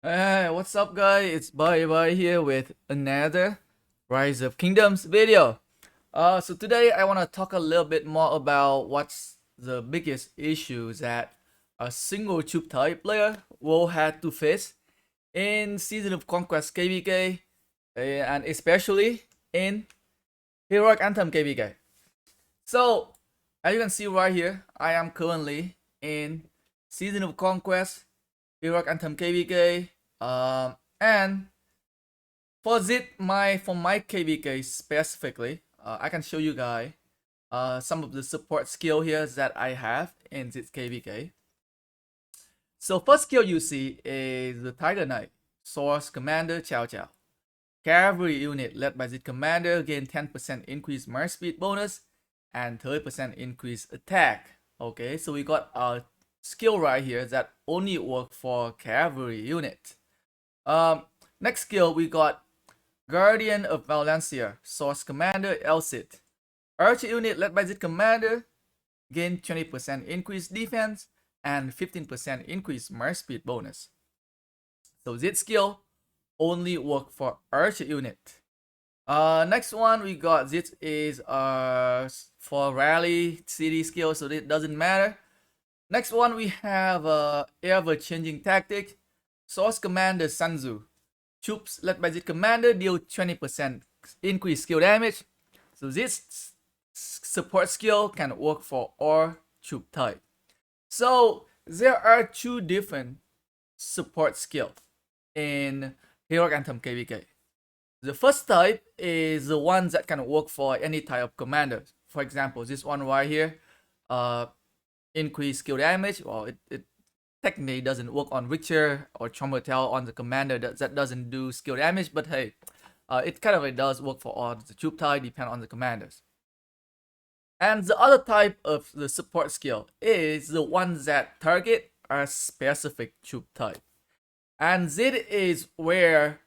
Hey, what's up guys? It's Bye here with another Rise of Kingdoms video. So today I want to talk a little bit more about what's the biggest issues that a single tube type player will have to face in Season of Conquest KvK and especially in Heroic Anthem KvK. So as you can see right here, I am currently in Season of Conquest Heroic Anthem KvK. And for my KvK specifically, I can show you guys some of the support skill here that I have in this KvK. So first skill you see is the Tiger Knight, Source Commander Chow Chow. Cavalry unit led by this commander gain 10% increase march speed bonus and 30% increase attack. Okay, so we got a skill right here that only work for cavalry unit. Next skill we got Guardian of Valencia, Source Commander Elsit. Archer unit led by this commander gain 20% increased defense and 15% increased march speed bonus. So this skill only work for Archer unit. Next one we got this is for rally city skill, so it doesn't matter. Next one we have ever changing tactic, Source Commander Sanzu. Troops led by this commander deal 20% increased skill damage. So this support skill can work for all troop type. So there are two different support skills in Heroic Anthem KvK. The first type is the one that can work for any type of commander. For example, this one right here, increase skill damage. Well, it technically doesn't work on Richter or Chombertel on the commander that doesn't do skill damage, but hey, it kind of does work for all the troop type, depend on the commanders. And the other type of the support skill is the ones that target a specific troop type. And this is where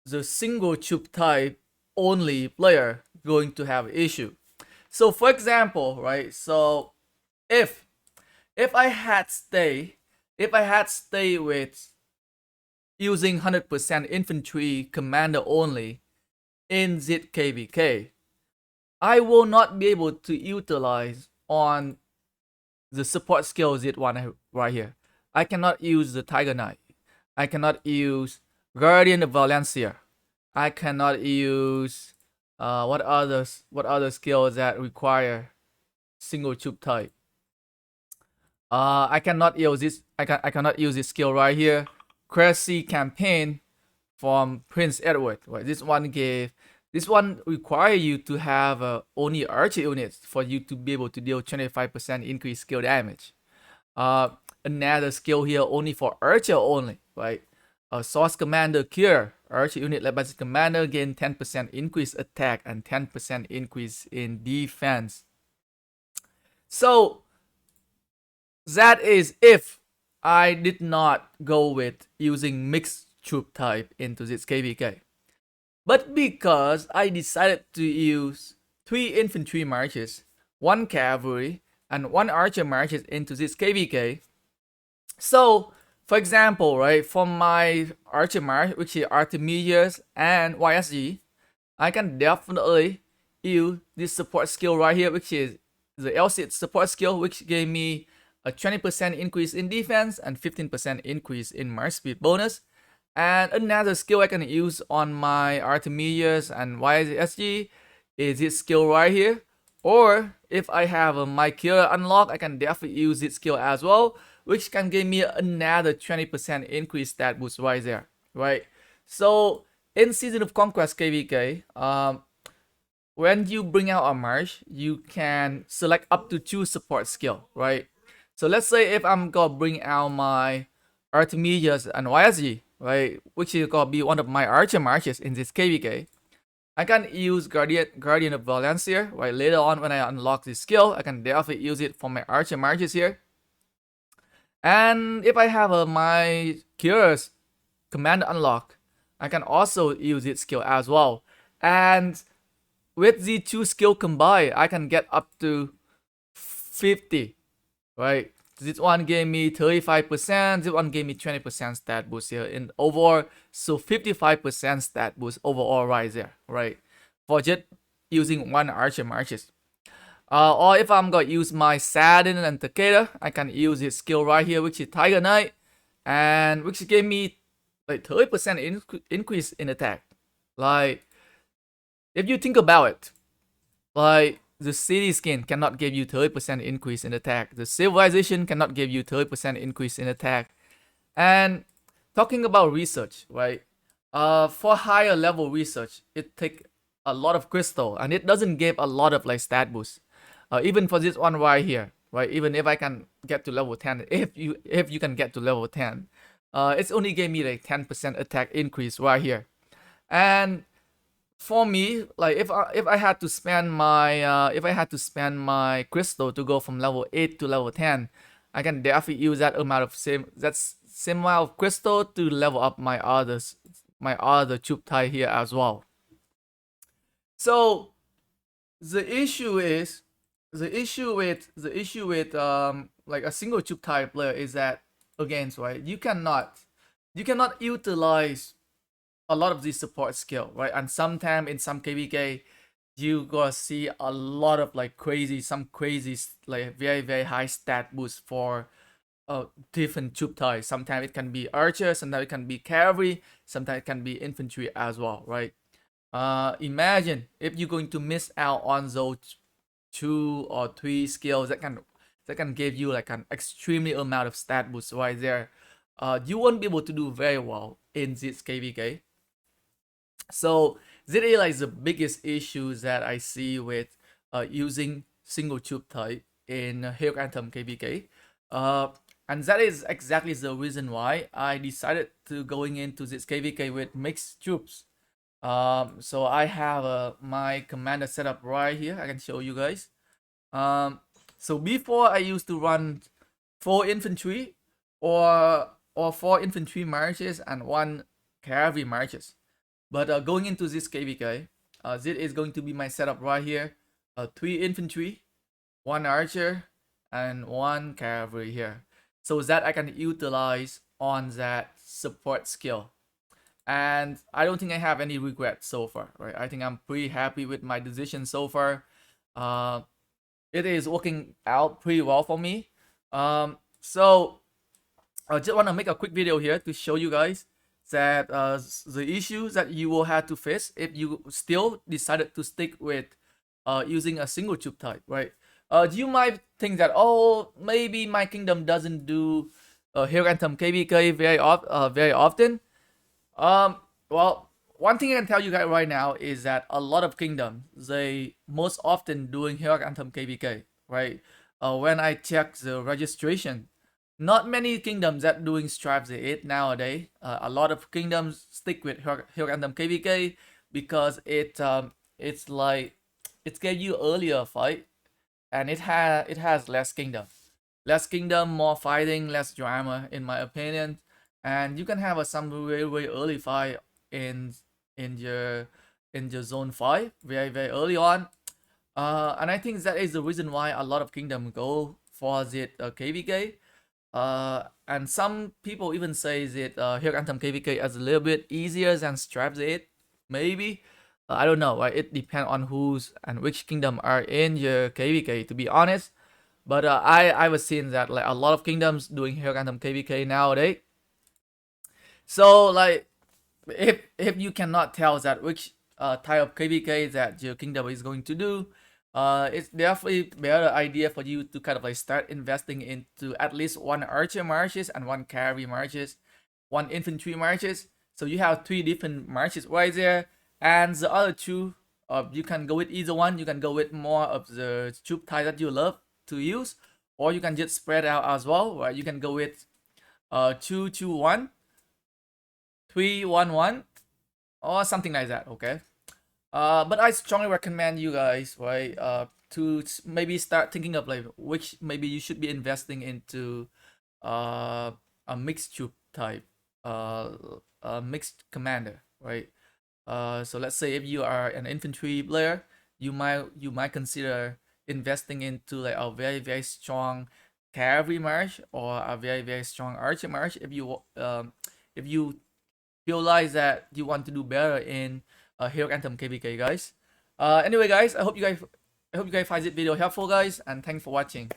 the single troop type only player going to have issue. So for example, right, so if I had stay with using 100% infantry commander only in ZKvK, I will not be able to utilize on the support skill Z1 right here. I cannot use the Tiger Knight. I cannot use Guardian of Valencia. I cannot use what other skills that require single troop type. I cannot use this. I cannot use this skill right here. Cressy campaign from Prince Edward. Right, this one require you to have only archer units for you to be able to deal 25% increased skill damage. Another skill here only for archer only, right? Source Commander Cure, archer unit led by the commander gain 10% increased attack and 10% increase in defense. So that is if I did not go with using mixed troop type into this KvK. But because I decided to use 3 infantry marches, 1 cavalry, and 1 archer marches into this KvK, so for example, right, for my archer march, which is Artemius and YSG, I can definitely use this support skill right here, which is the LCIT support skill, which gave me a 20% increase in defense and 15% increase in march speed bonus. And another skill I can use on my Artemius and YSG is this skill right here. Or if I have my killer unlock, I can definitely use this skill as well, which can give me another 20% increase stat boost right there, right? So in Season of Conquest KvK, when you bring out a march, you can select up to 2 support skill, right? So let's say if I'm gonna bring out my Artemius and YSG, right, which is gonna be one of my archer marches in this KvK, I can use Guardian of Valencia, right? Later on when I unlock this skill, I can definitely use it for my archer marches here. And if I have my Curious command unlock, I can also use this skill as well. And with the 2 skill combined, I can get up to 50, right? This one gave me 35%, this one gave me 20% stat boost here in overall, so 55% stat boost overall right there, right? For just using one archer marches. Or if I'm gonna use my Sadin and Takeda, I can use his skill right here, which is Tiger Knight, and which gave me like 30% increase in attack. Like, if you think about it, like the city skin cannot give you 30% increase in attack. The civilization cannot give you 30% increase in attack. And talking about research, right? For higher level research, it take a lot of crystal, and it doesn't give a lot of like stat boost. Even for this one right here, right? Even if I can get to level 10, if you can get to level 10, it's only gave me like 10% attack increase right here. And for me, like if I had to spend my crystal to go from level 8 to level 10, I can definitely use that amount of same amount of crystal to level up my other tube tie here as well. So the issue with like a single tube tie player is that, again, right, you cannot utilize a lot of these support skill, right? And sometimes in some KvK, you gonna see a lot of like crazy like very high stat boost for different tube types. Sometimes it can be archer, sometimes it can be cavalry, sometimes it can be infantry as well, right? Imagine if you're going to miss out on those 2 or 3 skills that can give you like an extremely amount of stat boost right there. You won't be able to do very well in this KvK. So that is like the biggest issues that I see with using single tube type in Hero Anthem KvK. And that is exactly the reason why I decided to going into this KvK with mixed troops. So I have my commander set up right here. I can show you guys. So before I used to run 4 infantry or 4 infantry marches and 1 cavalry marches. But going into this KvK, this is going to be my setup right here. 3 infantry, 1 archer, and 1 cavalry here. So that I can utilize on that support skill. And I don't think I have any regrets so far, right? I think I'm pretty happy with my decision so far. It is working out pretty well for me. So I just want to make a quick video here to show you guys that the issues that you will have to face if you still decided to stick with using a single tube type, right? You might think that, oh, maybe my kingdom doesn't do Hero Anthem KvK very often. Well, one thing I can tell you guys right now is that a lot of kingdoms, they most often doing Hero Anthem KvK, right? When I check the registration, not many kingdoms that doing Strive Z8 nowadays. A lot of kingdoms stick with Hero Anthem KvK because it's like it gave you earlier fight, and it has less kingdom, more fighting, less drama, in my opinion. And you can have some very early fight in your zone 5 very early on. And I think that is the reason why a lot of kingdom go for the KvK. And some people even say that Hero Anthem KvK is a little bit easier than Strive Z8. Maybe. I don't know, right? It depends on who's and which kingdom are in your KvK, to be honest. But I was seeing that like a lot of kingdoms doing Hero Anthem KvK nowadays. So like if you cannot tell that which type of KvK that your kingdom is going to do, it's definitely better idea for you to kind of like start investing into at least 1 archer marches and 1 cavalry marches, 1 infantry marches. So you have 3 different marches right there, and the other 2, you can go with either one. You can go with more of the troop type that you love to use, or you can just spread out as well, right? You can go with 2-2-1, 3-1-1, or something like that. Okay. But I strongly recommend you guys, right, to maybe start thinking of like which maybe you should be investing into a mixed troop type, a mixed commander, right? So let's say if you are an infantry player, you might consider investing into like a very strong cavalry march or a very strong archer march if you realize that you want to do better in Hero Anthem KvK, guys. Anyway, guys, I hope you guys find this video helpful, guys, and thanks for watching.